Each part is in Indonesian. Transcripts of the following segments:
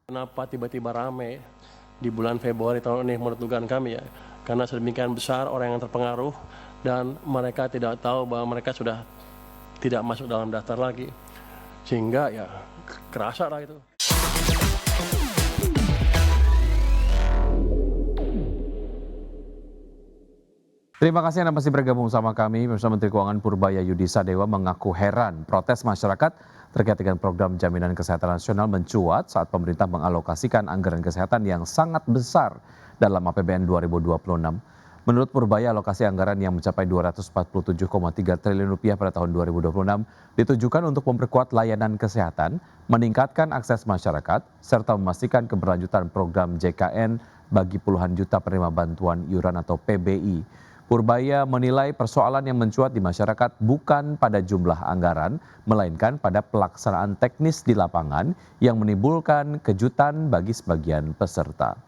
Kenapa tiba-tiba rame di bulan Februari tahun ini menurut dugaan kami ya, karena sedemikian besar orang yang terpengaruh dan mereka tidak tahu bahwa mereka sudah tidak masuk dalam daftar lagi, sehingga ya kerasa lah itu. Terima kasih Anda masih bergabung sama kami. Bersama Menteri Keuangan Purbaya Yudi Sadewa mengaku heran protes masyarakat terkait dengan program jaminan kesehatan nasional mencuat saat pemerintah mengalokasikan anggaran kesehatan yang sangat besar dalam APBN 2026. Menurut Purbaya, alokasi anggaran yang mencapai 247,3 triliun rupiah pada tahun 2026 ditujukan untuk memperkuat layanan kesehatan, meningkatkan akses masyarakat, serta memastikan keberlanjutan program JKN bagi puluhan juta penerima bantuan iuran atau PBI. Purbaya menilai persoalan yang mencuat di masyarakat bukan pada jumlah anggaran, melainkan pada pelaksanaan teknis di lapangan yang menimbulkan kejutan bagi sebagian peserta.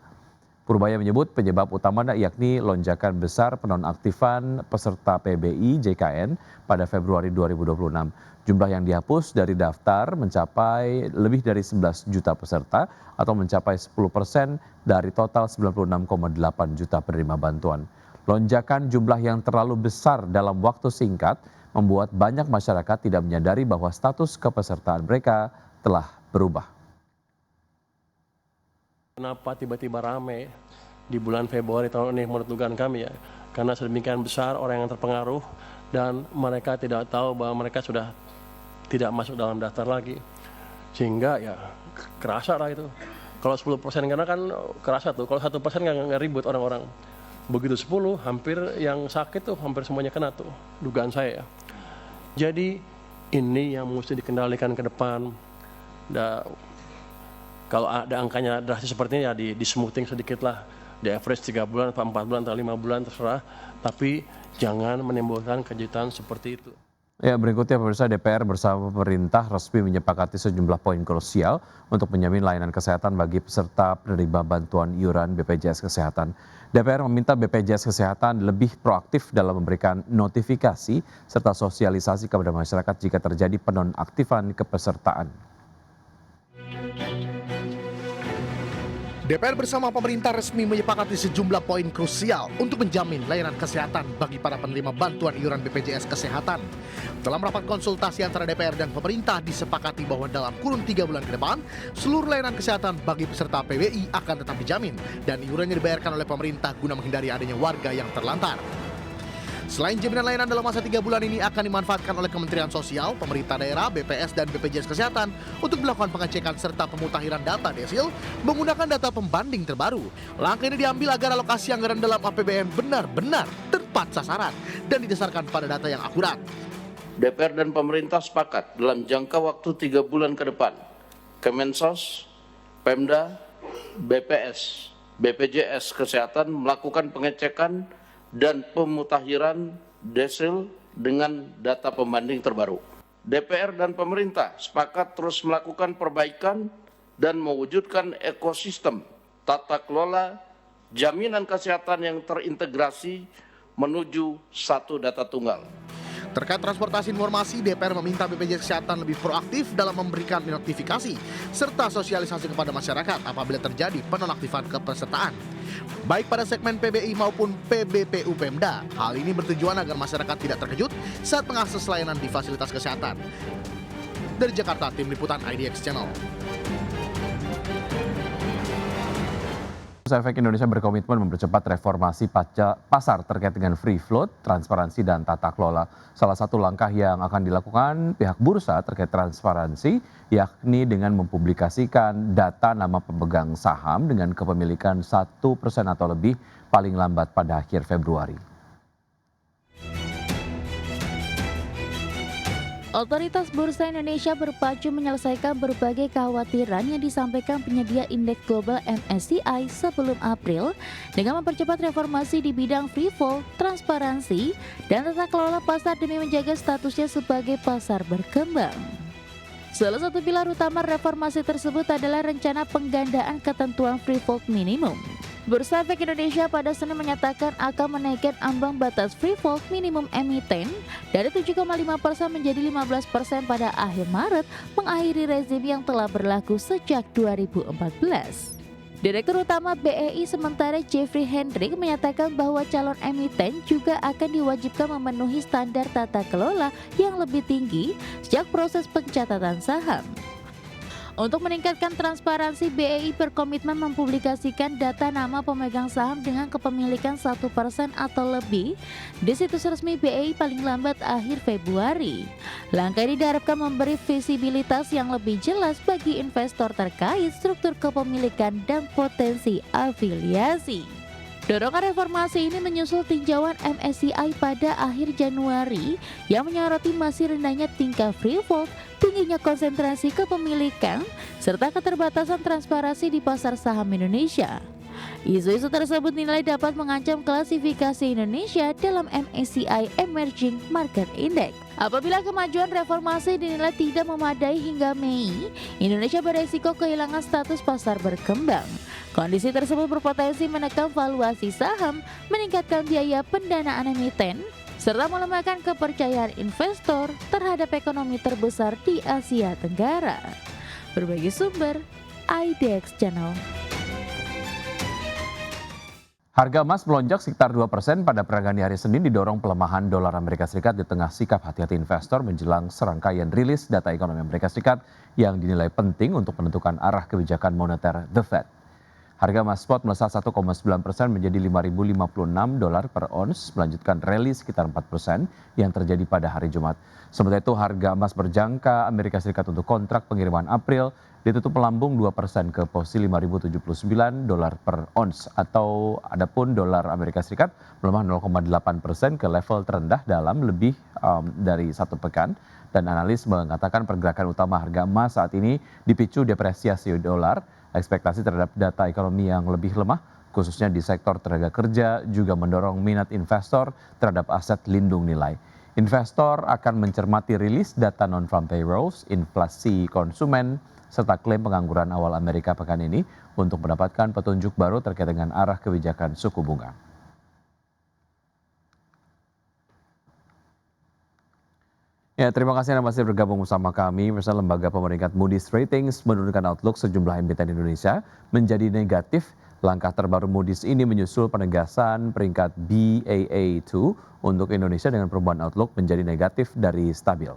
Purbaya menyebut penyebab utamanya yakni lonjakan besar penonaktifan peserta PBI JKN pada Februari 2026. Jumlah yang dihapus dari daftar mencapai lebih dari 11 juta peserta atau mencapai 10% dari total 96,8 juta penerima bantuan. Lonjakan jumlah yang terlalu besar dalam waktu singkat membuat banyak masyarakat tidak menyadari bahwa status kepesertaan mereka telah berubah. Kenapa tiba-tiba rame di bulan Februari tahun ini menurut dugaan kami ya, karena sedemikian besar orang yang terpengaruh dan mereka tidak tahu bahwa mereka sudah tidak masuk dalam daftar lagi, sehingga ya kerasa lah itu. Kalau 10% karena kan kerasa tuh, kalau 1% nggak ribut orang-orang. Begitu 10, hampir yang sakit tuh hampir semuanya kena tuh, dugaan saya ya. Jadi ini yang mesti dikendalikan ke depan. Kalau ada angkanya drastis seperti ini ya di smoothing sedikit lah, di average 3 bulan, 4 bulan, atau 5 bulan terserah, tapi jangan menimbulkan kejutan seperti itu. Ya, berikutnya pemirsa, DPR bersama pemerintah resmi menyepakati sejumlah poin krusial untuk menjamin layanan kesehatan bagi peserta penerima bantuan iuran BPJS Kesehatan. DPR meminta BPJS Kesehatan lebih proaktif dalam memberikan notifikasi serta sosialisasi kepada masyarakat jika terjadi penonaktifan kepesertaan. DPR bersama pemerintah resmi menyepakati sejumlah poin krusial untuk menjamin layanan kesehatan bagi para penerima bantuan iuran BPJS Kesehatan. Dalam rapat konsultasi antara DPR dan pemerintah disepakati bahwa dalam kurun 3 bulan ke depan, seluruh layanan kesehatan bagi peserta PBI akan tetap dijamin dan iurannya dibayarkan oleh pemerintah guna menghindari adanya warga yang terlantar. Selain jaminan layanan dalam masa 3 bulan ini akan dimanfaatkan oleh Kementerian Sosial, pemerintah daerah, BPS, dan BPJS Kesehatan untuk melakukan pengecekan serta pemutahiran data desil menggunakan data pembanding terbaru. Langkah ini diambil agar alokasi anggaran dalam APBN benar-benar tepat sasaran dan didasarkan pada data yang akurat. DPR dan pemerintah sepakat dalam jangka waktu 3 bulan ke depan, Kemensos, Pemda, BPS, BPJS Kesehatan melakukan pengecekan dan pemutakhiran desil dengan data pembanding terbaru. DPR dan pemerintah sepakat terus melakukan perbaikan dan mewujudkan ekosistem tata kelola jaminan kesehatan yang terintegrasi menuju satu data tunggal. Terkait transportasi informasi, DPR meminta BPJS Kesehatan lebih proaktif dalam memberikan notifikasi serta sosialisasi kepada masyarakat apabila terjadi penonaktifan kepesertaan, baik pada segmen PBI maupun PBPU Pemda. Hal ini bertujuan agar masyarakat tidak terkejut saat mengakses layanan di fasilitas kesehatan. Dari Jakarta, Tim Liputan IDX Channel. Bursa Efek Indonesia berkomitmen mempercepat reformasi pasar terkait dengan free float, transparansi, dan tata kelola. Salah satu langkah yang akan dilakukan pihak bursa terkait transparansi yakni dengan mempublikasikan data nama pemegang saham dengan kepemilikan 1% atau lebih paling lambat pada akhir Februari. Otoritas Bursa Indonesia berpacu menyelesaikan berbagai kekhawatiran yang disampaikan penyedia indeks global MSCI sebelum April dengan mempercepat reformasi di bidang free float, transparansi, dan tata kelola pasar demi menjaga statusnya sebagai pasar berkembang. Salah satu pilar utama reformasi tersebut adalah rencana penggandaan ketentuan free float minimum. Bursa Efek Indonesia pada Senin menyatakan akan menaikkan ambang batas free float minimum emiten dari 7,5% menjadi 15% pada akhir Maret, mengakhiri rezim yang telah berlaku sejak 2014. Direktur Utama BEI sementara Jeffrey Hendrik menyatakan bahwa calon emiten juga akan diwajibkan memenuhi standar tata kelola yang lebih tinggi sejak proses pencatatan saham. Untuk meningkatkan transparansi, BEI berkomitmen mempublikasikan data nama pemegang saham dengan kepemilikan 1% atau lebih di situs resmi BEI paling lambat akhir Februari. Langkah ini diharapkan memberi visibilitas yang lebih jelas bagi investor terkait struktur kepemilikan dan potensi afiliasi. Dorongan reformasi ini menyusul tinjauan MSCI pada akhir Januari yang menyoroti masih rendahnya tingkat free float, tingginya konsentrasi kepemilikan, serta keterbatasan transparansi di pasar saham Indonesia. Isu-isu tersebut dinilai dapat mengancam klasifikasi Indonesia dalam MSCI Emerging Market Index. Apabila kemajuan reformasi dinilai tidak memadai hingga Mei, Indonesia beresiko kehilangan status pasar berkembang. Kondisi tersebut berpotensi menekan valuasi saham, meningkatkan biaya pendanaan emiten, serta melemahkan kepercayaan investor terhadap ekonomi terbesar di Asia Tenggara. Berbagai sumber, IDX Channel. Harga emas melonjak sekitar 2% pada peragaan di hari Senin didorong pelemahan dolar Amerika Serikat di tengah sikap hati-hati investor menjelang serangkaian rilis data ekonomi Amerika Serikat yang dinilai penting untuk menentukan arah kebijakan moneter The Fed. Harga emas spot melesat 1,9% menjadi $5.056 per ons, melanjutkan rally sekitar 4% yang terjadi pada hari Jumat. Sementara itu harga emas berjangka Amerika Serikat untuk kontrak pengiriman April ditutup melambung 2% ke posisi $5.079 per ons, atau adapun dolar Amerika Serikat melemah 0,8% ke level terendah dalam lebih dari satu pekan. Dan analis mengatakan pergerakan utama harga emas saat ini dipicu depresiasi dolar, ekspektasi terhadap data ekonomi yang lebih lemah, khususnya di sektor tenaga kerja, juga mendorong minat investor terhadap aset lindung nilai. Investor akan mencermati rilis data non-farm payrolls, inflasi konsumen, serta klaim pengangguran awal Amerika pekan ini untuk mendapatkan petunjuk baru terkait dengan arah kebijakan suku bunga. Ya, terima kasih Anda masih bergabung bersama kami. Bersama Lembaga Pemeringkat Moody's Ratings menurunkan outlook sejumlah emiten Indonesia menjadi negatif. Langkah terbaru Moody's ini menyusul penegasan peringkat Baa2 untuk Indonesia dengan perubahan outlook menjadi negatif dari stabil.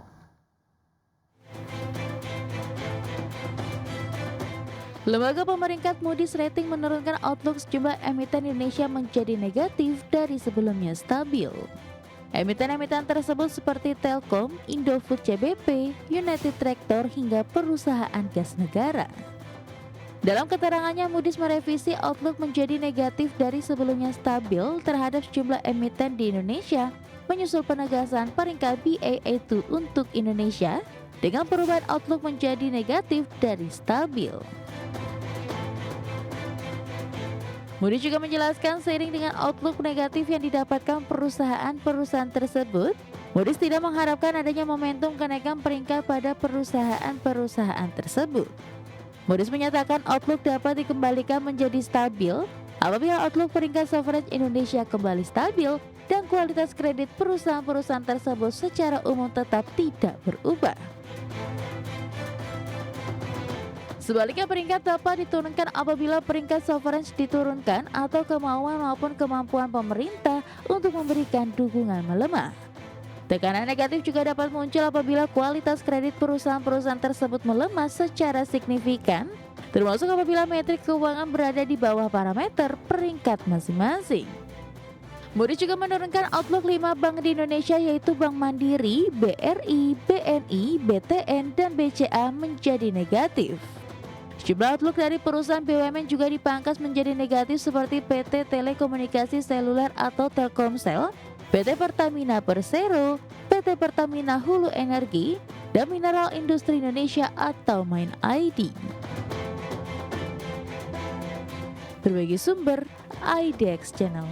Lembaga Pemeringkat Moody's Rating menurunkan outlook sejumlah emiten Indonesia menjadi negatif dari sebelumnya stabil. Emiten-emiten tersebut seperti Telkom, Indofood CBP, United Tractor hingga perusahaan gas negara. Dalam keterangannya, Moody's merevisi outlook menjadi negatif dari sebelumnya stabil terhadap sejumlah emiten di Indonesia, menyusul penegasan peringkat Baa2 untuk Indonesia dengan perubahan outlook menjadi negatif dari stabil. Moody's juga menjelaskan seiring dengan outlook negatif yang didapatkan perusahaan-perusahaan tersebut, Moody's tidak mengharapkan adanya momentum kenaikan peringkat pada perusahaan-perusahaan tersebut. Moody's menyatakan outlook dapat dikembalikan menjadi stabil apabila outlook peringkat sovereign Indonesia kembali stabil dan kualitas kredit perusahaan-perusahaan tersebut secara umum tetap tidak berubah. Sebaliknya, peringkat dapat diturunkan apabila peringkat sovereign diturunkan atau kemauan maupun kemampuan pemerintah untuk memberikan dukungan melemah. Tekanan negatif juga dapat muncul apabila kualitas kredit perusahaan-perusahaan tersebut melemah secara signifikan, termasuk apabila metrik keuangan berada di bawah parameter peringkat masing-masing. Moody's juga menurunkan outlook 5 bank di Indonesia yaitu Bank Mandiri, BRI, BNI, BTN, dan BCA menjadi negatif. Sejumlah outlook dari perusahaan BUMN juga dipangkas menjadi negatif seperti PT Telekomunikasi Seluler atau Telkomsel, PT Pertamina Persero, PT Pertamina Hulu Energi, dan Mineral Industri Indonesia atau Main ID. Berbagai sumber, IDX Channel.